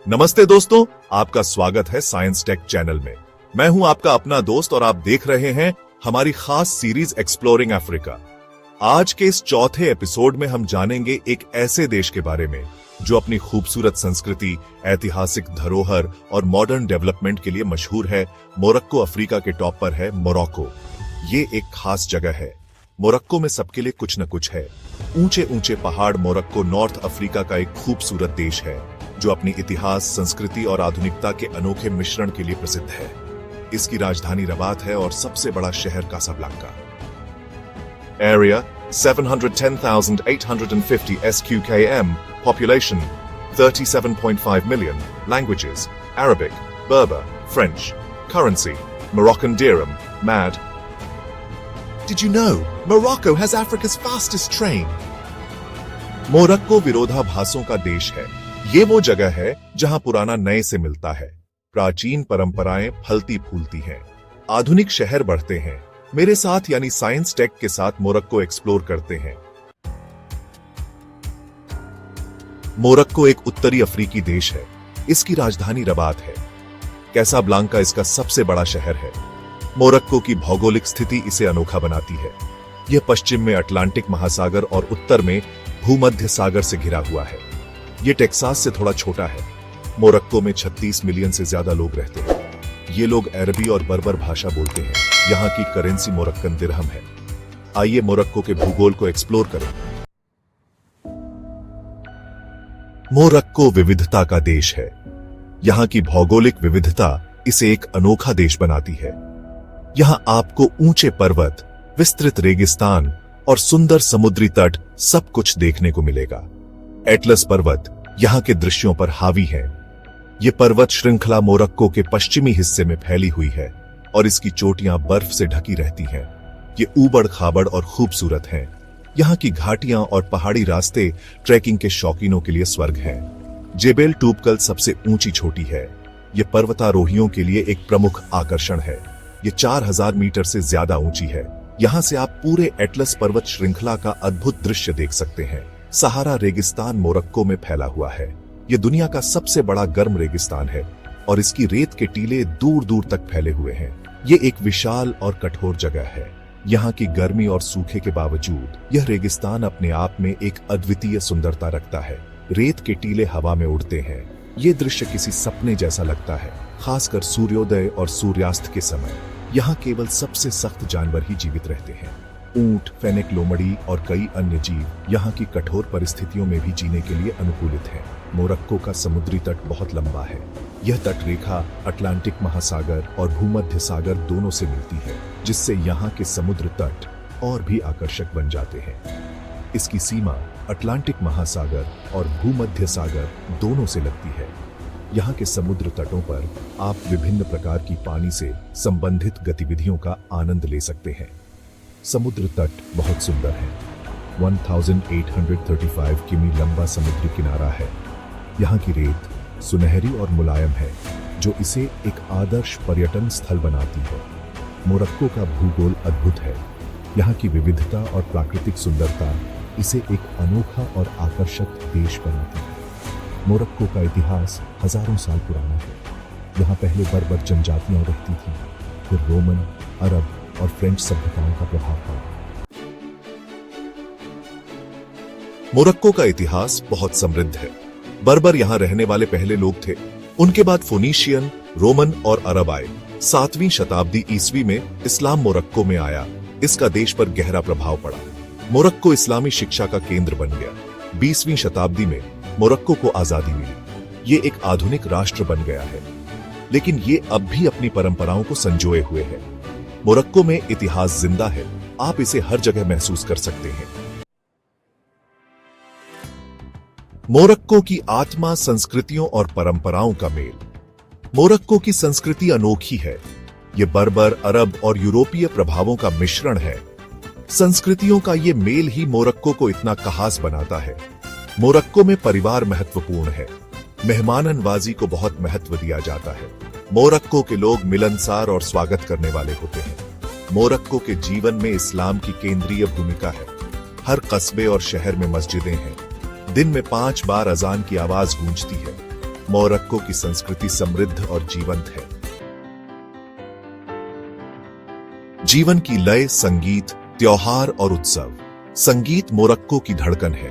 नमस्ते दोस्तों, आपका स्वागत है साइंस टेक चैनल में। मैं हूं आपका अपना दोस्त और आप देख रहे हैं हमारी खास सीरीज एक्सप्लोरिंग अफ्रीका। आज के इस चौथे एपिसोड में हम जानेंगे एक ऐसे देश के बारे में जो अपनी खूबसूरत संस्कृति, ऐतिहासिक धरोहर और मॉडर्न डेवलपमेंट के लिए मशहूर है। मोरक्को अफ्रीका के टॉप पर है मोरक्को। ये एक खास जगह है। मोरक्को में सबके लिए कुछ न कुछ है। ऊंचे ऊंचे पहाड़। मोरक्को नॉर्थ अफ्रीका का एक खूबसूरत देश है जो अपनी इतिहास, संस्कृति और आधुनिकता के अनोखे मिश्रण के लिए प्रसिद्ध है। इसकी राजधानी रबात है और सबसे बड़ा शहर Casablanca. Area 710,850 SQKM, population 37.5 million, languages Arabic, Berber, French, currency Moroccan dirham, MAD. Did you know Morocco has Africa's fastest train? Morocco विरोधाभासों का देश है। ये वो जगह है जहां पुराना नए से मिलता है। प्राचीन परंपराएं फलती फूलती हैं, आधुनिक शहर बढ़ते हैं। मेरे साथ यानी साइंस टेक के साथ मोरक्को एक्सप्लोर करते हैं। मोरक्को एक उत्तरी अफ्रीकी देश है। इसकी राजधानी रबात है। कैसाब्लांका इसका सबसे बड़ा शहर है। मोरक्को की भौगोलिक स्थिति इसे अनोखा बनाती है। यह पश्चिम में अटलांटिक महासागर और उत्तर में भूमध्य सागर से घिरा हुआ है। यह टेक्सास से थोड़ा छोटा है। मोरक्को में 36 मिलियन से ज्यादा लोग रहते हैं। ये लोग अरबी और बर्बर भाषा बोलते हैं। यहाँ की करेंसी मोरक्कन दिरहम है। आइए मोरक्को के भूगोल को एक्सप्लोर करें। मोरक्को विविधता का देश है। यहाँ की भौगोलिक विविधता इसे एक अनोखा देश बनाती है। यहाँ आपको ऊंचे पर्वत, विस्तृत रेगिस्तान और सुंदर समुद्री तट सब कुछ देखने को मिलेगा। एटलस पर्वत यहाँ के दृश्यों पर हावी है। ये पर्वत श्रृंखला मोरक्को के पश्चिमी हिस्से में फैली हुई है और इसकी चोटियां बर्फ से ढकी रहती हैं। ये ऊबड़ खाबड़ और खूबसूरत हैं। यहाँ की घाटियां और पहाड़ी रास्ते ट्रैकिंग के शौकीनों के लिए स्वर्ग हैं। जेबेल टूबकल सबसे ऊंची चोटी है। ये पर्वतारोहियों के लिए एक प्रमुख आकर्षण है। ये 4000 मीटर से ज्यादा ऊंची है। यहाँ से आप पूरे एटलस पर्वत श्रृंखला का अद्भुत दृश्य देख सकते हैं। सहारा रेगिस्तान मोरक्को में फैला हुआ है। ये दुनिया का सबसे बड़ा गर्म रेगिस्तान है और इसकी रेत के टीले दूर दूर तक फैले हुए हैं। ये एक विशाल और कठोर जगह है। यहाँ की गर्मी और सूखे के बावजूद यह रेगिस्तान अपने आप में एक अद्वितीय सुंदरता रखता है। रेत के टीले हवा में उड़ते हैं। ये दृश्य किसी सपने जैसा लगता है, खासकर सूर्योदय और सूर्यास्त के समय। यहाँ केवल सबसे सख्त जानवर ही जीवित रहते हैं। ऊंट, फेनेक, लोमड़ी और कई अन्य जीव यहाँ की कठोर परिस्थितियों में भी जीने के लिए अनुकूलित हैं। मोरक्को का समुद्री तट बहुत लंबा है। यह तट रेखा अटलांटिक महासागर और भूमध्य सागर दोनों से मिलती है, जिससे यहाँ के समुद्र तट और भी आकर्षक बन जाते हैं। इसकी सीमा अटलांटिक महासागर और भूमध्य सागर दोनों से लगती है। यहाँ के समुद्र तटों पर आप विभिन्न प्रकार की पानी से संबंधित गतिविधियों का आनंद ले सकते हैं। समुद्र तट बहुत सुंदर है। 1835 किमी लंबा समुद्री किनारा है। यहाँ की रेत सुनहरी और मुलायम है, जो इसे एक आदर्श पर्यटन स्थल बनाती है। मोरक्को का भूगोल अद्भुत है। यहाँ की विविधता और प्राकृतिक सुंदरता इसे एक अनोखा और आकर्षक देश बनाती है। मोरक्को का इतिहास हजारों साल पुराना है। यहाँ पहले बर्बर जनजातियां रहती थीं, फिर रोमन, अरब और फ्रेंच सभ्यताओं का प्रभाव पड़ा। मोरक्को का इतिहास बहुत समृद्ध है। बर्बर यहाँ रहने वाले पहले लोग थे। उनके बाद फोनीशियन, रोमन और अरब आए। 7वीं शताब्दी ईस्वी में इस्लाम मोरक्को में आया। इसका देश पर गहरा प्रभाव पड़ा। मोरक्को इस्लामी शिक्षा का केंद्र बन गया। 20वीं शताब्दी में मोरक्को को आजादी मिली। ये एक आधुनिक राष्ट्र बन गया है, लेकिन ये अब भी अपनी परंपराओं को संजोए हुए है। मोरक्को में इतिहास जिंदा है। आप इसे हर जगह महसूस कर सकते हैं। मोरक्को की आत्मा, संस्कृतियों और परंपराओं का मेल। मोरक्को की संस्कृति अनोखी है। ये बर्बर, अरब और यूरोपीय प्रभावों का मिश्रण है। संस्कृतियों का ये मेल ही मोरक्को को इतना खास बनाता है। मोरक्को में परिवार महत्वपूर्ण है। मेहमाननवाजी को बहुत महत्व दिया जाता है। मोरक्को के लोग मिलनसार और स्वागत करने वाले होते हैं। मोरक्को के जीवन में इस्लाम की केंद्रीय भूमिका है। हर कस्बे और शहर में मस्जिदें हैं। दिन में 5 बार अजान की आवाज गूंजती है। मोरक्को की संस्कृति समृद्ध और जीवंत है। जीवन की लय, संगीत, त्योहार और उत्सव। संगीत मोरक्को की धड़कन है।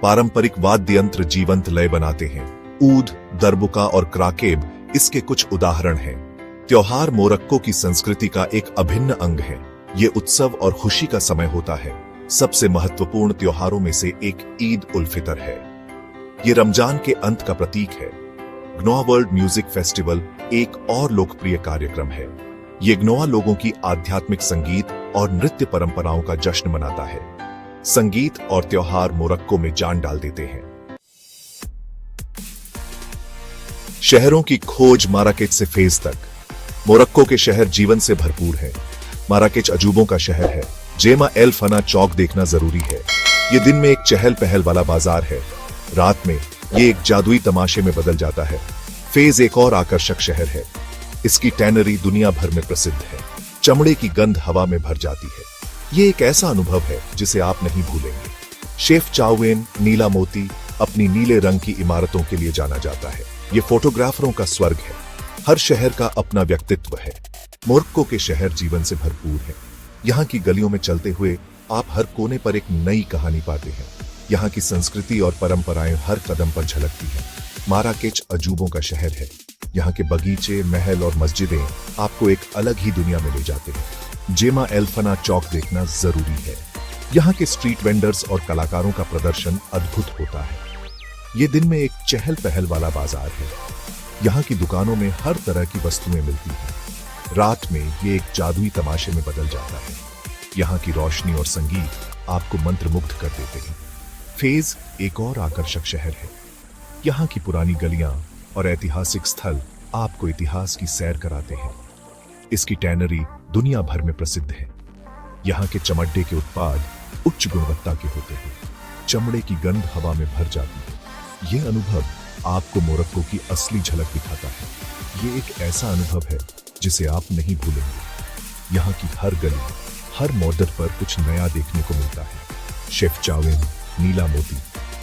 पारंपरिक वाद्य यंत्र जीवंत लय बनाते हैं। ऊद, दरबुका और क्राकेब इसके कुछ उदाहरण हैं। त्योहार मोरक्को की संस्कृति का एक अभिन्न अंग है। ये उत्सव और खुशी का समय होता है। सबसे महत्वपूर्ण त्योहारों में से एक ईद उल फितर है। ये रमजान के अंत का प्रतीक है। ग्नोआ वर्ल्ड म्यूजिक फेस्टिवल एक और लोकप्रिय कार्यक्रम है। ये ग्नोआ लोगों की आध्यात्मिक संगीत और नृत्य परंपराओं का जश्न मनाता है। संगीत और त्योहार मोरक्को में जान डाल देते हैं। शहरों की खोज माराकेच से फेज तक। मोरक्को के शहर जीवन से भरपूर है। माराकेच अजूबों का शहर है। जेमा एल फना चौक देखना जरूरी है। ये दिन में एक चहल पहल वाला बाजार है। रात में ये एक जादुई तमाशे में बदल जाता है। फेज एक और आकर्षक शहर है। इसकी टैनरी दुनिया भर में प्रसिद्ध है। चमड़े की गंध हवा में भर जाती है। ये एक ऐसा अनुभव है जिसे आप नहीं भूलेंगे। शेफ चाउएन नीला मोती अपनी नीले रंग की इमारतों के लिए जाना जाता है। ये फोटोग्राफरों का स्वर्ग है। हर शहर का अपना व्यक्तित्व है। मोरक्को के शहर जीवन से भरपूर है। यहाँ की गलियों में चलते हुए आप हर कोने पर एक नई कहानी पाते हैं। यहाँ की संस्कृति और परंपराएं हर कदम पर झलकती हैं। माराकेच अजूबों का शहर है। यहाँ के बगीचे, महल और मस्जिदें आपको एक अलग ही दुनिया में ले जाते हैं। जेमा एल फना चौक देखना जरूरी है। यहाँ के स्ट्रीट वेंडर्स और कलाकारों का प्रदर्शन अद्भुत होता है। ये दिन में एक चहल पहल वाला बाजार है। यहाँ की दुकानों में हर तरह की वस्तुएं मिलती हैं। रात में ये एक जादुई तमाशे में बदल जाता है। यहाँ की रोशनी और संगीत आपको मंत्रमुग्ध कर देते हैं। फेज एक और आकर्षक शहर है। यहाँ की पुरानी गलियां और ऐतिहासिक स्थल आपको इतिहास की सैर कराते हैं। इसकी टैनरी दुनिया भर में प्रसिद्ध है। यहाँ के चमड़े के उत्पाद उच्च गुणवत्ता के होते हैं। चमड़े की गंध हवा में भर जाती है। यह अनुभव आपको मोरक्को की असली झलक दिखाता है। ये एक ऐसा अनुभव है जिसे आप नहीं भूलेंगे। यहाँ की हर गली, हर मॉडल पर कुछ नया देखने को मिलता है। शेफ चाउएन नीला मोती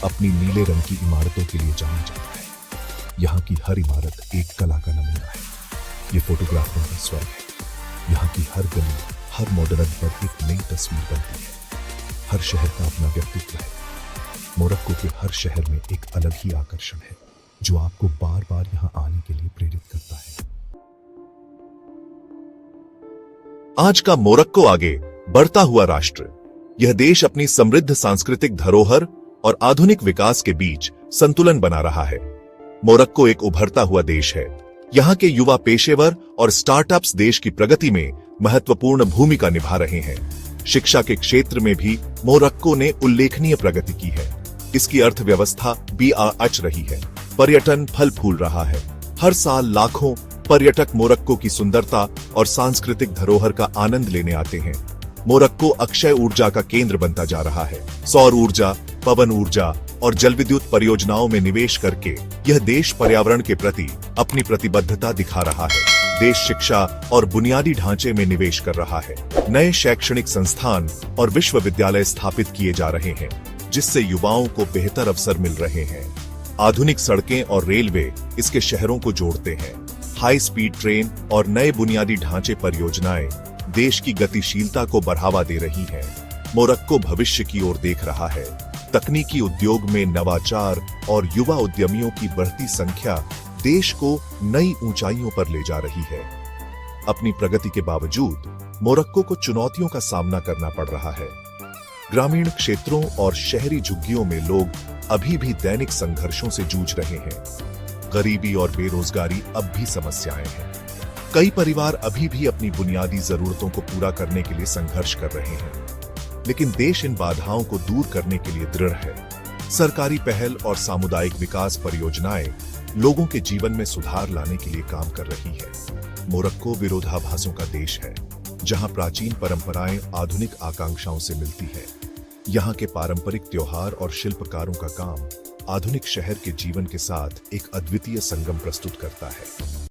अपनी नीले रंग की इमारतों के लिए जाना जाता है। यहाँ की हर इमारत एक कला का नमूना है। ये फोटोग्राफरों का स्वर्ग है। यहाँ की हर गली, हर मॉडल पर एक नई तस्वीर बनती है। हर शहर का अपना व्यक्तित्व है। मोरक्को के हर शहर में एक अलग ही आकर्षण है जो आपको बार बार यहाँ आने के लिए प्रेरित करता है। आज का मोरक्को आगे बढ़ता हुआ राष्ट्र। यह देश अपनी समृद्ध सांस्कृतिक धरोहर और आधुनिक विकास के बीच संतुलन बना रहा है। मोरक्को एक उभरता हुआ देश है। यहाँ के युवा पेशेवर और स्टार्टअप्स देश की प्रगति में महत्वपूर्ण भूमिका निभा रहे हैं। शिक्षा के क्षेत्र में भी मोरक्को ने उल्लेखनीय प्रगति की है। इसकी अर्थव्यवस्था भी अच रही है। पर्यटन फल फूल रहा है। हर साल लाखों पर्यटक मोरक्को की सुंदरता और सांस्कृतिक धरोहर का आनंद लेने आते हैं। मोरक्को अक्षय ऊर्जा का केंद्र बनता जा रहा है। सौर ऊर्जा, पवन ऊर्जा और जलविद्युत परियोजनाओं में निवेश करके यह देश पर्यावरण के प्रति अपनी प्रतिबद्धता दिखा रहा है। देश शिक्षा और बुनियादी ढांचे में निवेश कर रहा है। नए शैक्षणिक संस्थान और विश्वविद्यालय स्थापित किए जा रहे हैं, जिससे युवाओं को बेहतर अवसर मिल रहे हैं। आधुनिक सड़कें और रेलवे इसके शहरों को जोड़ते हैं। हाई स्पीड ट्रेन और नए बुनियादी ढांचे परियोजनाएं देश की गतिशीलता को बढ़ावा दे रही हैं। मोरक्को भविष्य की ओर देख रहा है। तकनीकी उद्योग में नवाचार और युवा उद्यमियों की बढ़ती संख्या देश को नई ऊंचाइयों पर ले जा रही है। अपनी प्रगति के बावजूद मोरक्को को चुनौतियों का सामना करना पड़ रहा है। ग्रामीण क्षेत्रों और शहरी झुग्गियों में लोग अभी भी दैनिक संघर्षों से जूझ रहे हैं। गरीबी और बेरोजगारी अब भी समस्याएं हैं। कई परिवार अभी भी अपनी बुनियादी जरूरतों को पूरा करने के लिए संघर्ष कर रहे हैं, लेकिन देश इन बाधाओं को दूर करने के लिए दृढ़ है। सरकारी पहल और सामुदायिक विकास परियोजनाएं लोगों के जीवन में सुधार लाने के लिए काम कर रही है। मोरक्को विरोधाभासों का देश है, जहां प्राचीन परंपराएं आधुनिक आकांक्षाओं से मिलती है। यहाँ के पारंपरिक त्योहार और शिल्पकारों का काम आधुनिक शहर के जीवन के साथ एक अद्वितीय संगम प्रस्तुत करता है।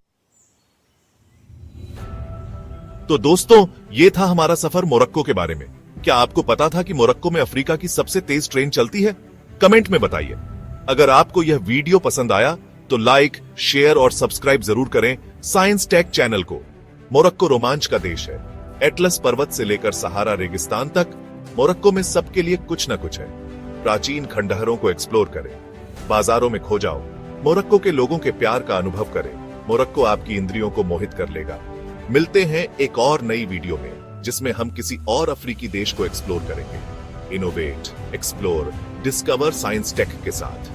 तो दोस्तों, ये था हमारा सफर मोरक्को के बारे में। क्या आपको पता था कि मोरक्को में अफ्रीका की सबसे तेज ट्रेन चलती है? कमेंट में बताइए। अगर आपको यह वीडियो पसंद आया तो लाइक, शेयर और सब्सक्राइब जरूर करें साइंस टेक चैनल को। मोरक्को रोमांच का देश है। एटलस पर्वत से लेकर सहारा रेगिस्तान तक मोरक्को में सबके लिए कुछ न कुछ है। प्राचीन खंडहरों को एक्सप्लोर करें, बाजारों में खो जाओ, मोरक्को के लोगों के प्यार का अनुभव करें। मोरक्को आपकी इंद्रियों को मोहित कर लेगा। मिलते हैं एक और नई वीडियो में, जिसमें हम किसी और अफ्रीकी देश को एक्सप्लोर करेंगे। Innovate, explore, discover science tech के साथ।